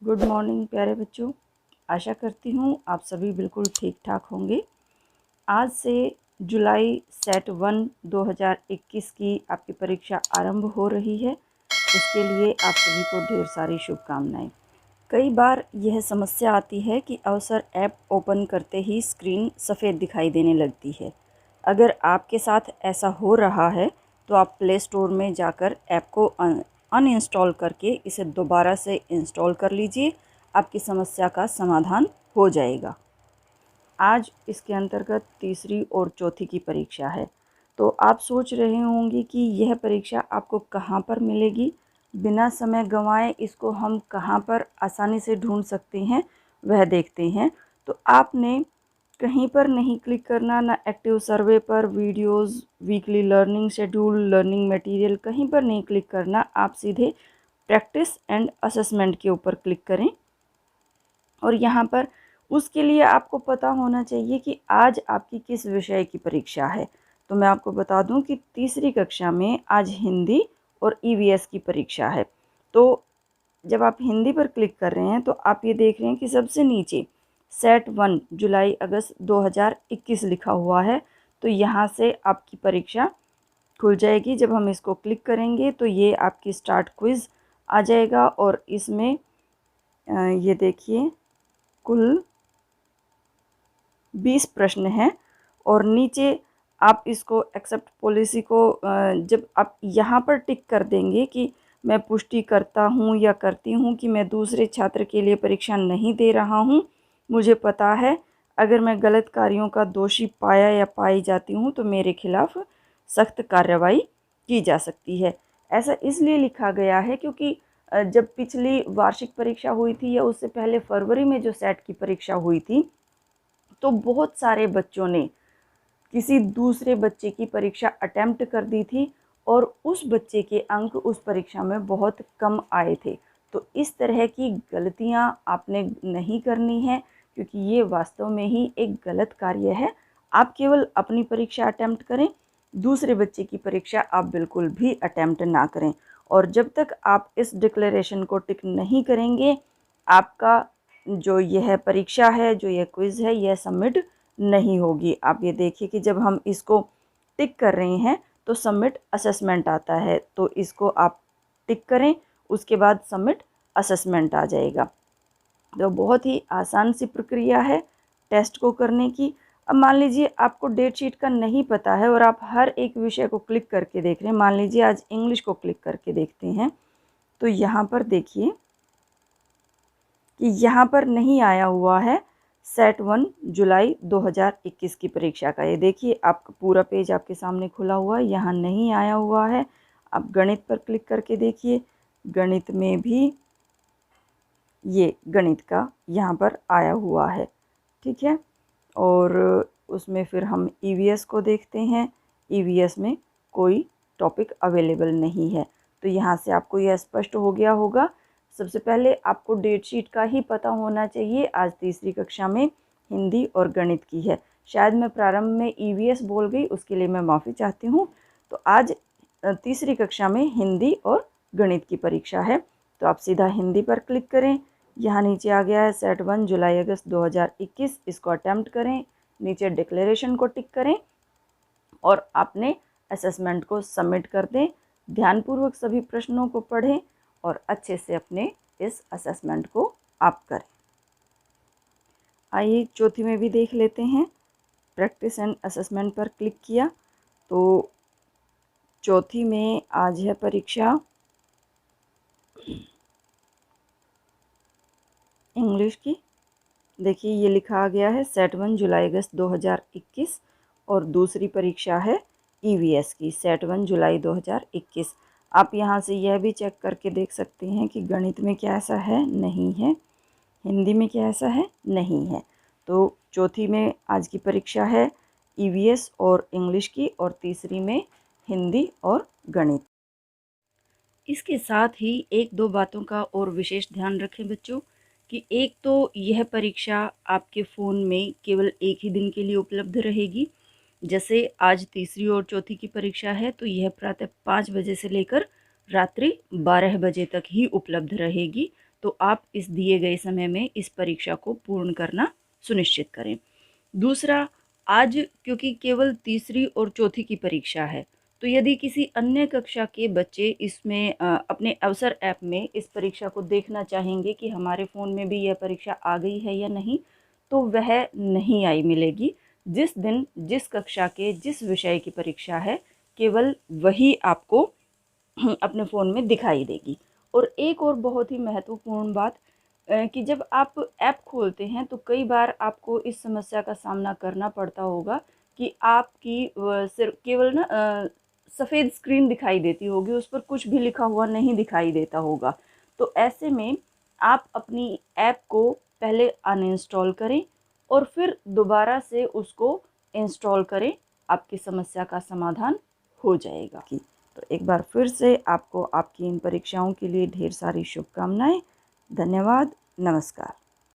Good morning प्यारे बच्चों। आशा करती हूँ आप सभी बिल्कुल ठीक ठाक होंगे। आज से जुलाई सेट 1 2021 की आपकी परीक्षा आरंभ हो रही है। इसके लिए आप सभी को ढेर सारी शुभकामनाएं। कई बार यह समस्या आती है कि अवसर ऐप ओपन करते ही स्क्रीन सफ़ेद दिखाई देने लगती है। अगर आपके साथ ऐसा हो रहा है तो आप प्ले स्टोर में जाकर ऐप को अनइंस्टॉल करके इसे दोबारा से इंस्टॉल कर लीजिए। आपकी समस्या का समाधान हो जाएगा। आज इसके अंतर्गत तीसरी और चौथी की परीक्षा है। तो आप सोच रहे होंगे कि यह परीक्षा आपको कहाँ पर मिलेगी। बिना समय गंवाए इसको हम कहाँ पर आसानी से ढूंढ सकते हैं वह देखते हैं। तो आपने कहीं पर नहीं क्लिक करना, ना एक्टिव सर्वे पर, videos, weekly learning schedule, learning material, कहीं पर नहीं क्लिक करना। आप सीधे प्रैक्टिस एंड असेसमेंट के ऊपर क्लिक करें। और यहाँ पर उसके लिए आपको पता होना चाहिए कि आज आपकी किस विषय की परीक्षा है। तो मैं आपको बता दूं कि तीसरी कक्षा में आज हिंदी और ईवीएस की परीक्षा है। तो जब आप हिंदी पर क्लिक कर रहे हैं तो आप ये देख रहे हैं कि सबसे नीचे सेट 1 जुलाई अगस्त 2021 लिखा हुआ है। तो यहाँ से आपकी परीक्षा खुल जाएगी। जब हम इसको क्लिक करेंगे तो ये आपकी स्टार्ट क्विज़ आ जाएगा और इसमें ये देखिए कुल 20 प्रश्न हैं। और नीचे आप इसको एक्सेप्ट पॉलिसी को जब आप यहाँ पर टिक कर देंगे कि मैं पुष्टि करता हूँ या करती हूँ कि मैं दूसरे छात्र के लिए परीक्षा नहीं दे रहा हूँ। मुझे पता है अगर मैं गलत कार्यों का दोषी पाया या पाई जाती हूँ तो मेरे खिलाफ सख्त कार्रवाई की जा सकती है। ऐसा इसलिए लिखा गया है क्योंकि जब पिछली वार्षिक परीक्षा हुई थी या उससे पहले फरवरी में जो सेट की परीक्षा हुई थी तो बहुत सारे बच्चों ने किसी दूसरे बच्चे की परीक्षा अटेम्प्ट कर दी थी और उस बच्चे के अंक उस परीक्षा में बहुत कम आए थे। तो इस तरह की गलतियां आपने नहीं करनी है क्योंकि ये वास्तव में ही एक गलत कार्य है। आप केवल अपनी परीक्षा अटेम्प्ट करें, दूसरे बच्चे की परीक्षा आप बिल्कुल भी अटेम्प्ट ना करें। और जब तक आप इस डिक्लेरेशन को टिक नहीं करेंगे आपका जो यह परीक्षा है, जो यह क्विज़ है, यह सबमिट नहीं होगी। आप ये देखिए कि जब हम इसको टिक कर रहे हैं तो सबमिट असेसमेंट आता है। तो इसको आप टिक करें, उसके बाद सबमिट असेसमेंट आ जाएगा। तो बहुत ही आसान सी प्रक्रिया है टेस्ट को करने की। अब मान लीजिए आपको डेट शीट का नहीं पता है और आप हर एक विषय को क्लिक करके देख रहे हैं। मान लीजिए आज इंग्लिश को क्लिक करके देखते हैं तो यहाँ पर देखिए कि यहाँ पर नहीं आया हुआ है सेट 1 जुलाई 2021 की परीक्षा का। ये देखिए आपका पूरा पेज आपके सामने खुला हुआ है, यहाँ नहीं आया हुआ है। आप गणित पर क्लिक करके देखिए, गणित में भी ये गणित का यहाँ पर आया हुआ है, ठीक है। और उसमें फिर हम ईवीएस को देखते हैं, ईवीएस में कोई टॉपिक अवेलेबल नहीं है। तो यहाँ से आपको यह स्पष्ट हो गया होगा। सबसे पहले आपको डेट शीट का ही पता होना चाहिए। आज तीसरी कक्षा में हिंदी और गणित की है। शायद मैं प्रारंभ में ईवीएस बोल गई, उसके लिए मैं माफ़ी चाहती हूँ। तो आज तीसरी कक्षा में हिंदी और गणित की परीक्षा है। तो आप सीधा हिंदी पर क्लिक करें। यहाँ नीचे आ गया है सेट 1 जुलाई अगस्त 2021, इसको अटैम्प्ट करें, नीचे डिक्लेरेशन को टिक करें और अपने असेसमेंट को सबमिट कर दें। ध्यानपूर्वक सभी प्रश्नों को पढ़ें और अच्छे से अपने इस असेसमेंट को आप करें। आइए चौथी में भी देख लेते हैं। प्रैक्टिस एंड असेसमेंट पर क्लिक किया तो चौथी में आज है परीक्षा इंग्लिश की। देखिए ये लिखा गया है सेट 1 जुलाई अगस्त 2021 और दूसरी परीक्षा है ईवीएस की सेट 1 जुलाई 2021। आप यहाँ से यह भी चेक करके देख सकते हैं कि गणित में क्या ऐसा है, नहीं है, हिंदी में क्या ऐसा है, नहीं है। तो चौथी में आज की परीक्षा है ईवीएस और इंग्लिश की और तीसरी में हिंदी और गणित। इसके साथ ही एक दो बातों का और विशेष ध्यान रखें बच्चों कि एक तो यह परीक्षा आपके फ़ोन में केवल एक ही दिन के लिए उपलब्ध रहेगी। जैसे आज तीसरी और चौथी की परीक्षा है तो यह प्रातः 5 बजे से लेकर रात्रि 12 बजे तक ही उपलब्ध रहेगी। तो आप इस दिए गए समय में इस परीक्षा को पूर्ण करना सुनिश्चित करें। दूसरा, आज क्योंकि केवल तीसरी और चौथी की परीक्षा है, तो यदि किसी अन्य कक्षा के बच्चे इसमें अपने अवसर ऐप में इस परीक्षा को देखना चाहेंगे कि हमारे फ़ोन में भी यह परीक्षा आ गई है या नहीं, तो वह नहीं आई मिलेगी। जिस दिन जिस कक्षा के जिस विषय की परीक्षा है, केवल वही आपको अपने फ़ोन में दिखाई देगी। और एक और बहुत ही महत्वपूर्ण बात, कि जब आप ऐप खोलते हैं तो कई बार आपको इस समस्या का सामना करना पड़ता होगा कि आपकी सिर्फ केवल ना सफ़ेद स्क्रीन दिखाई देती होगी, उस पर कुछ भी लिखा हुआ नहीं दिखाई देता होगा। तो ऐसे में आप अपनी ऐप को पहले अनइंस्टॉल करें और फिर दोबारा से उसको इंस्टॉल करें, आपकी समस्या का समाधान हो जाएगा। तो एक बार फिर से आपको आपकी इन परीक्षाओं के लिए ढेर सारी शुभकामनाएं। धन्यवाद। नमस्कार।